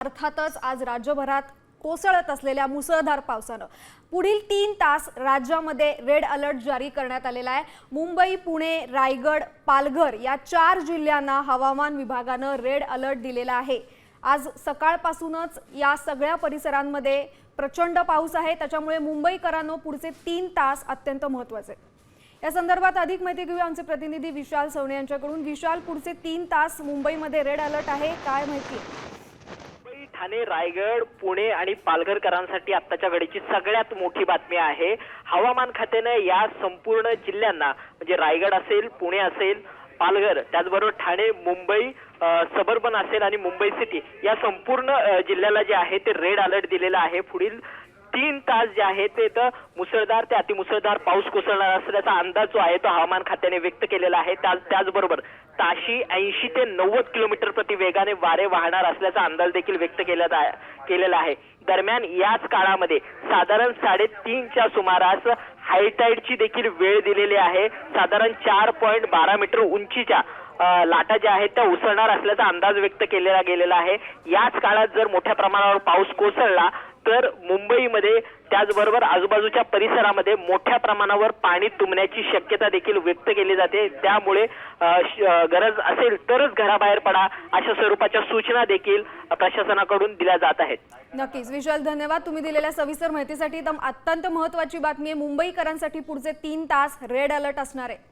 अर्थातच आज राज्यभरात कोसळत असलेल्या मुसळधार पावसानं पुढील 3 तास राज्यामध्ये रेड अलर्ट जारी करण्यात आलेला आहे। मुंबई, पुणे, रायगड, पालघर या 4 जिल्ह्यांना हवामान विभागानं रेड अलर्ट दिलेला आहे। आज सकाळपासूनच या सगळ्या परिसरांमध्ये प्रचंड पाऊस आहे, त्याच्यामुळे मुंबईकरांनो पुढचे 3 तास अत्यंत महत्त्वाचे। या संदर्भात अधिक माहिती घेऊया आमचे प्रतिनिधी विशाल सवणे यांच्याकडून। विशाल, पुढचे 3 तास मुंबईमध्ये रेड अलर्ट आहे, काय माहिती? ठाणे, रायगड, पुणे आणि पालघरकरांसाठी आत्ताच्या घडीची सगळ्यात मोठी बातमी आहे। हवामान खात्याने या संपूर्ण जिल्ह्यांना म्हणजे रायगड असेल, पुणे असेल, पालघर, त्याचबरोबर ठाणे, मुंबई सबर्बन असेल आणि मुंबई सिटी या संपूर्ण जिल्ह्याला जे आहे ते रेड अलर्ट दिलेला आहे। पुढील 3 तास जे आहे ते मुसळधार ते अतिमुसळधार पाऊस कोसळणार असल्याचा अंदाज जो आहे तो हवामान खात्याने व्यक्त केलेला आहे। त्याचबरोबर ताशी 80 ते 90 किलोमीटर प्रति वेगाने वारे वाहणार असल्याचा अंदाज देखील व्यक्त केलेला आहे। दरम्यान याच काळामध्ये साधारण 3:30च्या सुमारास हायटाईडची देखील वेळ दिलेली आहे। साधारण 4.12 मीटर उंचीच्या लाटा ज्या आहेत त्या उसळणार असल्याचा अंदाज व्यक्त केलेला गेलेला आहे। याच काळात जर मोठ्या प्रमाणावर पाऊस कोसळला तर मुंबईमध्ये त्याचबरोबर आजूबाजूच्या परिसरामध्ये मोठ्या प्रमाणावर पाणी तुंबण्याची शक्यता देखील व्यक्त केली जाते। त्यामुळे गरज असेल तरच घराबाहेर पडा अशा स्वरूपाच्या सूचना देखील प्रशासनाकडून दिल्या जात आहेत। नक्कीच विशाल, धन्यवाद तुम्ही दिलेल्या सविस्तर माहितीसाठी। अत्यंत महत्त्वाची बातमी आहे, मुंबईकरांसाठी पुढचे 3 तास रेड अलर्ट असणार आहे।